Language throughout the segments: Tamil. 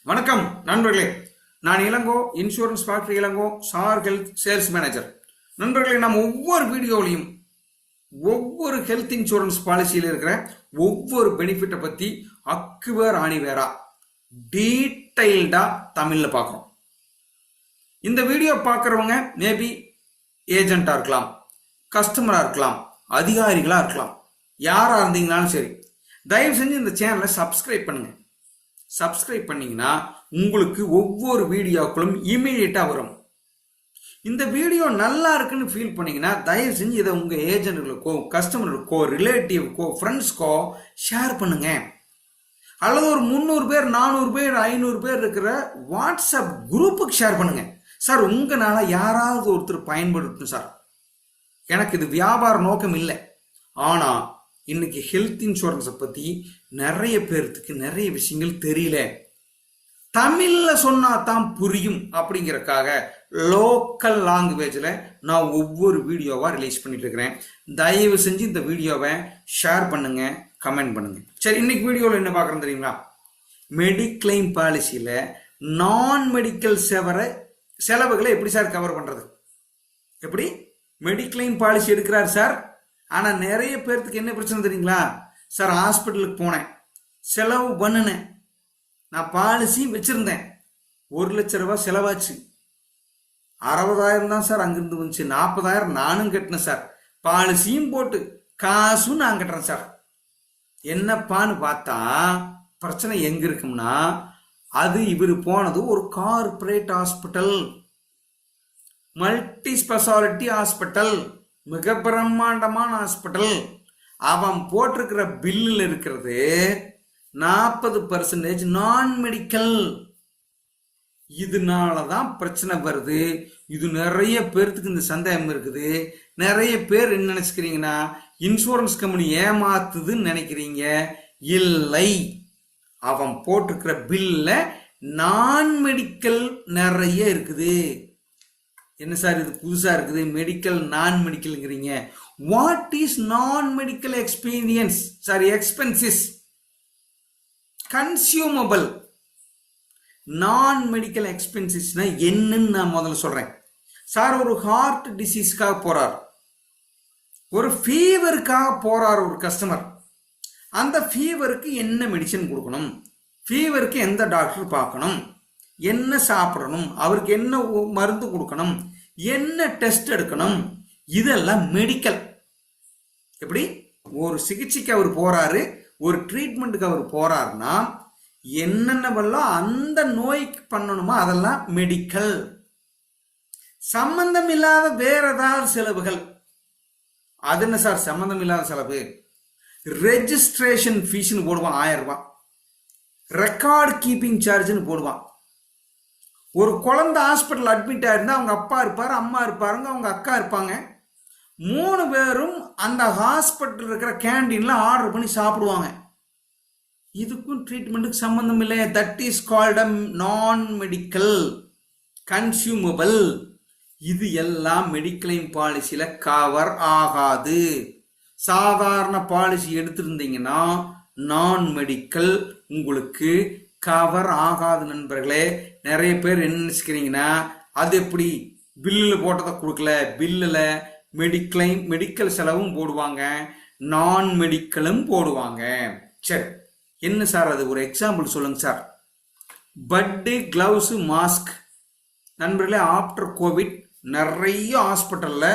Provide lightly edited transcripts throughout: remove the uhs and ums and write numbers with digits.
வணக்கம் நண்பர்களே, நான் Elango, insurance factory Elango, Star Health sales manager. நண்பர்களே, நம்ம ஒவ்வொரு வீடியோலையும் ஒவ்வொரு ஹெல்த் இன்சூரன்ஸ் பாலிசியில் இருக்கிற ஒவ்வொரு பெனிஃபிட்டை பற்றி அக்குவேர் ஆணிவேரா டீடைல்டா தமிழ்ல பார்க்குறோம். இந்த வீடியோ பார்க்குறவங்க மேபி ஏஜென்ட்டா இருக்கலாம், கஸ்டமரா இருக்கலாம், அதிகாரிகளா இருக்கலாம், யாரா இருந்தீங்கனாலும் சரி, தயவு செஞ்சு இந்த சேனலை சப்ஸ்கிரைப் பண்ணுங்க. சப்ஸ்கிரைப் பண்ணீங்கன்னா உங்களுக்கு ஒவ்வொரு வீடியோக்களும் இமீடியட்டா வரும். இந்த வீடியோ நல்லா இருக்குன்னு ஃபீல் பண்ணீங்கன்னா தயவு செஞ்சு இதை உங்க ஏஜென்ட்டுகளுக்கோ, கஸ்டமருக்கோ, ரிலேட்டிவ்க்கோ, ஃப்ரெண்ட்ஸ்க்கோ ஷேர் பண்ணுங்க. அல்லது ஒரு 300 பேர், 400 பேர், 500 பேர் இருக்கிற வாட்ஸ்அப் குரூப்புக்கு ஷேர் பண்ணுங்க. சார், உங்களால யாராவது ஒருத்தர் பயன்படுத்தணும் சார். எனக்கு இது வியாபார நோக்கம் இல்லை. ஆனா இன்னைக்கு ஹெல்த் இன்சூரன்ஸை பத்தி நிறைய பேர்த்துக்கு நிறைய விஷயங்கள் தெரியல. தமிழ்ல சொன்னா தான் புரியும் அப்படிங்கறக்காக லோக்கல் லாங்குவேஜ்ல நான் ஒவ்வொரு வீடியோவா ரிலீஸ் பண்ணிட்டு இருக்கிறேன். தயவு செஞ்சு இந்த வீடியோவை ஷேர் பண்ணுங்க, கமெண்ட் பண்ணுங்க. சரி, இன்னைக்கு வீடியோவில் என்ன பார்க்குறோம் தெரியுங்களா? மெடிக்ளைம் பாலிசியில நான் மெடிக்கல் செலவுகளை எப்படி சார் கவர் பண்றது? எப்படி மெடிக்ளைம் பாலிசி எடுக்கிறார் சார், ஆனா நிறைய பேர்த்துக்கு என்ன பிரச்சனை தெரியுங்களா? சார், ஹாஸ்பிட்டலுக்கு போனேன், செலவு பண்ணினேன், நான் பாலிசி வச்சிருந்தேன், 1 லட்ச ரூபாய் செலவாச்சு, 60,000 தான் சார் அங்கிருந்து வந்துச்சு, 40,000 நானும் கட்டினேன் சார், பாலிசியும் போட்டு காசும் நான் கட்டுறேன் சார். என்னப்பான்னு பார்த்தா பிரச்சனை எங்க இருக்கும்னா, அது இவர் போனது ஒரு corporate hospital, multi specialty hospital, மிக பிரம்மாண்டமான ஹாஸ்பிட்டல். அவன் போட்டிருக்கிற பில்லில் இருக்கிறது 40% நான் மெடிக்கல். இதனாலதான் பிரச்சனை வருது. இது நிறைய பேர்த்துக்கு இந்த சந்தேகம் இருக்குது. நிறைய பேர் என்ன நினைச்சுக்கிறீங்கன்னா, இன்சூரன்ஸ் கம்பெனி ஏமாத்துதுன்னு நினைக்கிறீங்க. இல்லை, அவன் போட்டிருக்கிற பில்ல நான் மெடிக்கல் நிறைய இருக்குது. என்ன சார் இது புதுசா இருக்குது, மெடிக்கல் நான் மெடிக்கல்ங்கிறீங்க? வாட் இஸ் நான் medical experience? Sorry, expenses, consumable. நான் மெடிக்கல் எக்ஸ்பென்சிஸ்னா என்னன்னு நான் முதல்ல சொல்றேன். சார், ஒரு ஹார்ட் டிசீஸ்க்காக போறார், ஒரு ஃபீவருக்காக போறார் ஒரு கஸ்டமர். அந்த ஃபீவருக்கு என்ன மெடிசன் கொடுக்கணும், ஃபீவருக்கு எந்த டாக்டர் பார்க்கணும், என்ன சாப்பிடணும், அவருக்கு என்ன மருந்து கொடுக்கணும், என்ன டெஸ்ட் எடுக்கணும், இதெல்லாம் மெடிக்கல். எப்படி ஒரு சிகிச்சைக்கு அவர் போறாரு, ஒரு ட்ரீட்மெண்ட்டுக்கு அவர் போறாருன்னா என்னென்னவெல்லாம் அந்த நோய்க்கு பண்ணணுமோ அதெல்லாம் மெடிக்கல். சம்பந்தம் இல்லாத வேற ஏதாவது செலவுகள், அது என்ன சார் சம்பந்தம் இல்லாத செலவு? ரெஜிஸ்ட்ரேஷன் ஃபீஸ்னு போடுவான் 1000 ரூபாய், ரெக்கார்ட் கீப்பிங் சார்ஜ்னு போடுவான். ஒரு குழந்தை ஹாஸ்பிட்டல் அட்மிட் ஆயிருந்தா அவங்க அப்பா இருப்பாரு, அம்மா இருப்பாருங்க, அவங்க அக்கா இருப்பாங்க. 3 பேரும் அந்த ஹாஸ்பிட்டல் இருக்கிற கேண்டீன்ல ஆர்டர் பண்ணி சாப்பிடுவாங்க. இதுக்கும் ட்ரீட்மெண்ட்டுக்கு சம்பந்தம் இல்லை. தட் இஸ் கால்ட் நான் மெடிக்கல் கன்சியூமபிள். இது எல்லாம் மெடிக்ளைம் பாலிசியில கவர் ஆகாது. சாதாரண பாலிசி எடுத்திருந்தீங்கன்னா நான் மெடிக்கல் உங்களுக்கு கவர் ஆகாது. நண்பர்களே, நிறைய பேர் என்ன நினைச்சுக்கிறீங்கன்னா, அது எப்படி பில்லில் போட்டதை கொடுக்கல, பில்லில் மெடிக்கல் செலவும் போடுவாங்க, நான் மெடிக்கலும் போடுவாங்க. சரி, என்ன சார் அது? ஒரு எக்ஸாம்பிள் சொல்லுங்க சார். பட்டு, கிளவுஸ், மாஸ்க். நண்பர்களே, ஆஃப்டர் கோவிட் நிறைய ஹாஸ்பிட்டல்ல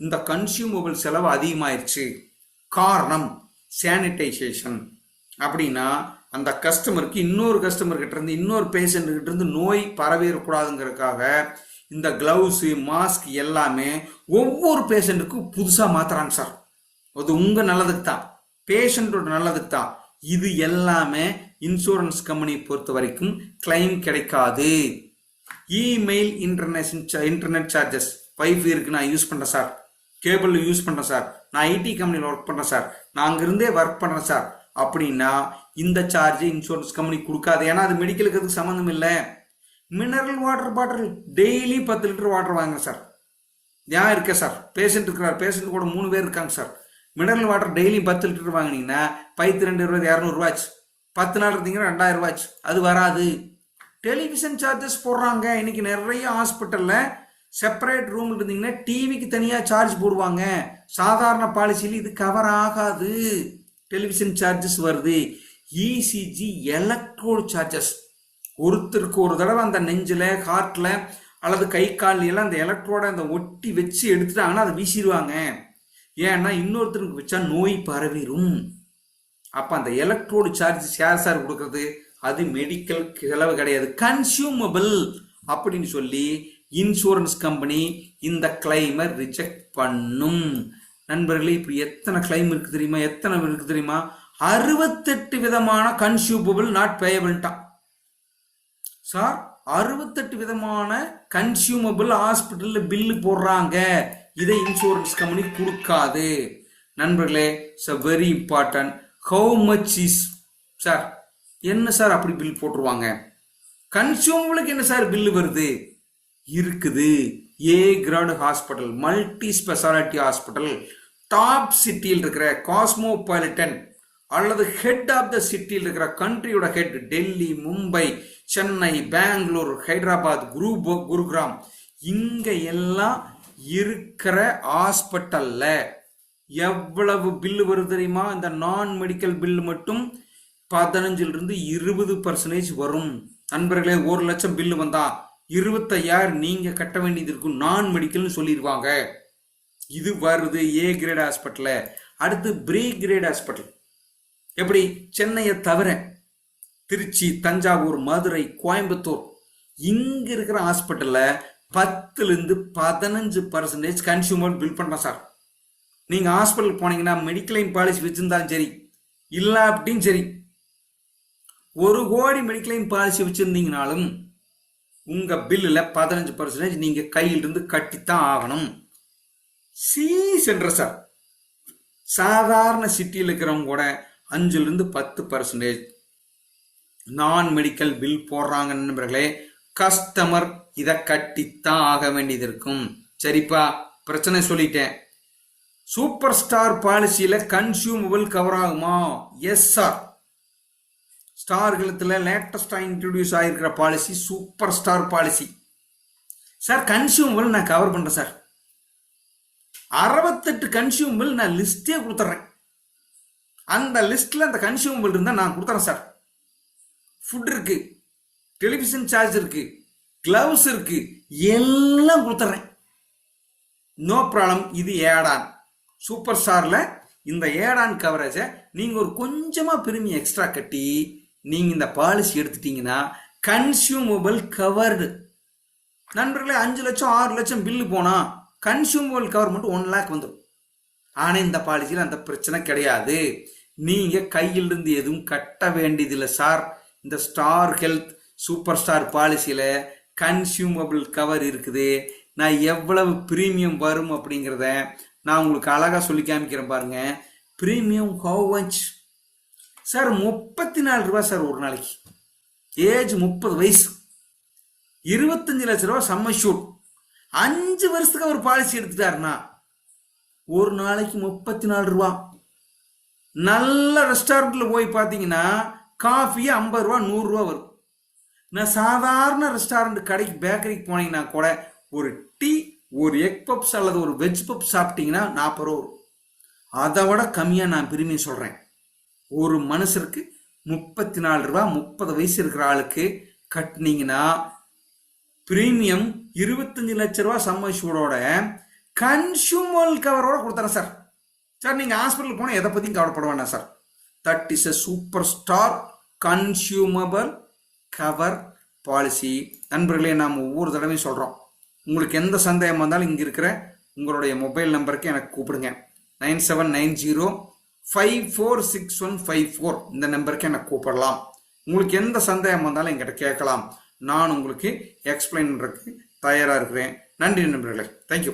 இந்த கன்சியூமபிள் செலவு அதிகமாயிருச்சு. காரணம் சானிடைசேஷன். அப்படின்னா அந்த கஸ்டமருக்கு இன்னொரு கஸ்டமர் கிட்ட இருந்து, இன்னொரு பேஷண்ட் கிட்ட இருந்து நோய் பரவிடக்கூடாதுங்கிறதுக்காக இந்த கிளவுஸ், மாஸ்க் எல்லாமே ஒவ்வொரு பேஷண்ட்டுக்கும் புதுசா மாத்துறாங்க சார். அது உங்க நல்லதுக்கு தான், பேஷண்டோட நல்லதுக்கு தான். இது எல்லாமே இன்சூரன்ஸ் கம்பெனி பொறுத்த வரைக்கும் கிளைம் கிடைக்காது. இமெயில், இன்டர்நெட் சார்ஜஸ், வைஃபை இருக்கு, நான் யூஸ் பண்றேன் சார், கேபிள் யூஸ் பண்றேன் சார், நான் ஐடி கம்பெனியில் ஒர்க் பண்றேன் சார், நான் அங்கிருந்தே ஒர்க் பண்றேன் சார் அப்படின்னா இந்த சார்ஜ் இன்சூரன்ஸ் கம்பெனி கொடுக்காது. ஏன்னா அது மெடிக்கலுக்கு அதுக்கு சம்மந்தம் இல்லை. Mineral water bottle daily 10 litre water வாங்க சார். ஏன் இருக்க சார், பேஷண்ட் இருக்கிறார், பேஷண்ட் கூட 3 பேர் இருக்காங்க sir. Mineral water daily 10 litre வாங்கினீங்கன்னா 220 200 ரூபாச்சு. 10 நாள் இருந்தீங்கன்னா 2000 ரூபாச்சு. அது வராது. டெலிவிஷன் சார்ஜஸ் போடுறாங்க. இன்னைக்கு நிறைய ஹாஸ்பிட்டல்ல செப்பரேட் ரூம் இருந்தீங்கன்னா டிவிக்கு தனியா சார்ஜ் போடுவாங்க. சாதாரண பாலிசியில் இது கவர் ஆகாது. டெலிவிஷன் சார்ஜஸ் வருது. ECG electrode charges. ஒருத்தருக்கு ஒரு தடவை அந்த நெஞ்சில், ஹார்ட்ல அல்லது கை கால்லாம் அந்த எலக்ட்ரோட அந்த ஒட்டி வச்சு எடுத்துட்டாங்கன்னா அதை வீசிடுவாங்க. ஏன்னா இன்னொருத்தருக்கு வச்சா நோய் பரவிடும். அப்ப அந்த எலக்ட்ரோடு சார்ஜஸ் யார் சார் கொடுக்கறது? அது மெடிக்கல் செலவு கிடையாது, கன்சியூமபிள் அப்படின்னு சொல்லி இன்சூரன்ஸ் கம்பெனி இந்த கிளைமை ரிஜெக்ட் பண்ணும். நண்பர்களே, இப்படி எத்தனை கிளைம் இருக்கு தெரியுமா? எத்தனை இருக்கு தெரியுமா? 68 விதமான கன்சியூமபிள் நாட் பேயபிள்டா சார். 68 விதமான கன்சியூமபிள் ஹாஸ்பிட்டல்ல பில்லு போடுறாங்க. இதை இன்சூரன்ஸ் கம்பெனி கொடுக்காது. நண்பர்களே, it's very important. How much is sir? என்ன சார் அப்படி பில் போட்டுருவாங்க? கன்சியூமபிளுக்கு என்ன சார் பில்லு வருது? இருக்குது. A great hospital, multi specialty hospital, top சிட்டியில் இருக்கிற காஸ்மோபாலிட்டன் அல்லது ஹெட் ஆஃப் த சிட்டியில் இருக்கிற கண்ட்ரியோட ஹெட், டெல்லி, மும்பை, சென்னை, பெங்களூர், ஹைதராபாத், குருகிராம், இங்க எல்லாம் இருக்கிற ஹாஸ்பிட்டல்ல எவ்வளவு பில்லு வருது தெரியுமா? இந்த நான் மெடிக்கல் பில்லு மட்டும் 15% 20% வரும். நண்பர்களே, 1 லட்சம் பில்லு வந்தா 25,000 நீங்க கட்ட வேண்டியது இருக்கும். நான் மெடிக்கல்னு சொல்லிடுவாங்க. இது வருது ஏ கிரேட் ஹாஸ்பிட்டல். அடுத்து பி கிரேட் ஹாஸ்பிட்டல். எப்படி? சென்னையை தவிர திருச்சி, தஞ்சாவூர், மதுரை, கோயம்புத்தூர் இங்க இருக்கிற ஹாஸ்பிட்டல்ல 10-15% கன்சியூமர் பில் பண்றோம் சார். நீங்க ஹாஸ்பிட்டல் போனீங்கன்னா மெடிக்ளைம் பாலிசி வச்சிருந்தாலும் சரி, இல்ல அப்படின்னு சரி, 1 கோடி மெடிக்ளைம் பாலிசி வச்சிருந்தீங்கனாலும் உங்க பில்லுல 15% நீங்க கையிலிருந்து கட்டித்தான் ஆகணும். சி சென்டர் சார், சாதாரண சிட்டியில் இருக்கிறவங்க கூட 5-10% நான் மெடிக்கல் பில் போடுறாங்க. நண்பர்களே, கஸ்டமர் இதை கட்டித்தான் ஆக வேண்டியது இருக்கும். சரிப்பா, பிரச்சனை சொல்லிட்டேன். சூப்பர் ஸ்டார் பாலிசியில கன்சியூமபிள் கவர் ஆகுமா? Yes sir. ஸ்டார் ஹெல்த்ல லேட்டஸ்டா இன்ட்ரோடியூஸ் ஆயிருக்கிற policy super star policy sir. Consumable நான் கவர் பண்றேன் சார். 68 கன்சியூமபிள் நான் லிஸ்டே கொடுத்துறேன். அந்த லிஸ்ட்ல அந்த கன்சியூமபிள் இருந்தா நான் கொடுத்துறேன் சார். ஃபுட் இருக்கு, டெலிவிஷன் சார்ஜ் இருக்கு, கிளவுஸ் இருக்கு, எல்லாம் கொடுத்துறேன். No problem. இது ஏடான். சூப்பர் ஸ்டார்ல இந்த ஏடான் கவரேஜை நீங்க ஒரு கொஞ்சமா பிரீமியம் எக்ஸ்ட்ரா கட்டி நீங்க இந்த பாலிசி எடுத்துட்டீங்கன்னா கன்சியூமபிள் கவர்டு. நண்பர்களே, 5 லட்சம் 6 லட்சம் பில்லு போனா கன்சியூமபிள் கவர் மட்டும் 1 லேக் வந்துடும். ஆனா இந்த பாலிசியில் அந்த பிரச்சனை கிடையாது. நீங்க கையிலிருந்து எதுவும் கட்ட வேண்டியதில்லை சார். இந்த ஸ்டார் ஹெல்த் சூப்பர் ஸ்டார் பாலிசியில கன்சியூமபிள் கவர் இருக்குது. நான் எவ்வளவு பிரீமியம் வரும் அப்படிங்கிறத நான் உங்களுக்கு அழகா சொல்லி காமிக்கிறேன் பாருங்க. Premium how much sir? 34 ரூபாய் சார் ஒரு நாளைக்கு. ஏஜ் 30 வயசு, 25 லட்சம் ரூபாய் சம்ம ஷூட். 5 வருஷத்துக்கு ஒரு பாலிசி எடுத்துட்டாருன்னா ஒரு நாளைக்கு 34 ரூபாய். நல்ல ரெஸ்டாரண்ட்ல போய் பார்த்தீங்கன்னா காஃபி 50 ரூபா 100 ரூபா வரும். நான் சாதாரண ரெஸ்டாரண்ட் கடைக்கு பேக்கரிக்கு போனீங்கன்னா கூட ஒரு டீ, ஒரு எக் பப்ஸ் அல்லது ஒரு வெஜ் பப்ஸ் சாப்பிட்டீங்கன்னா 40 ரூபா வரும். அதை விட கம்மியா நான் பிரீமியம் சொல்றேன். ஒரு மனுஷருக்கு 34 ரூபா. 30 வயசு இருக்கிற ஆளுக்கு கட்டினீங்கன்னா பிரீமியம் 25 லட்சம் ரூபா சம்மஷூடோட கன்சியூமர் கவரோட கொடுத்துறேன் சார். சார் நீங்க ஹாஸ்பிட்டல் போனா எதை பத்தியும் கவலைப்பட வேண்டாம் sir. That is a super star consumable cover policy. நண்பர்களே, நாம் ஒவ்வொரு தடவையும் சொல்றோம், உங்களுக்கு எந்த சந்தேகம் வந்தாலும் இங்க இருக்கிற உங்களுடைய மொபைல் நம்பருக்கு எனக்கு கூப்பிடுங்க. 9790546154 இந்த நம்பருக்கு எனக்கு கூப்பிடலாம். உங்களுக்கு எந்த சந்தேகம் வந்தாலும் என்கிட்ட கேட்கலாம். நான் உங்களுக்கு எக்ஸ்பிளைன் பண்றதுக்கு தயாரா இருக்கிறேன். நன்றி நண்பர்களே. தேங்க்யூ.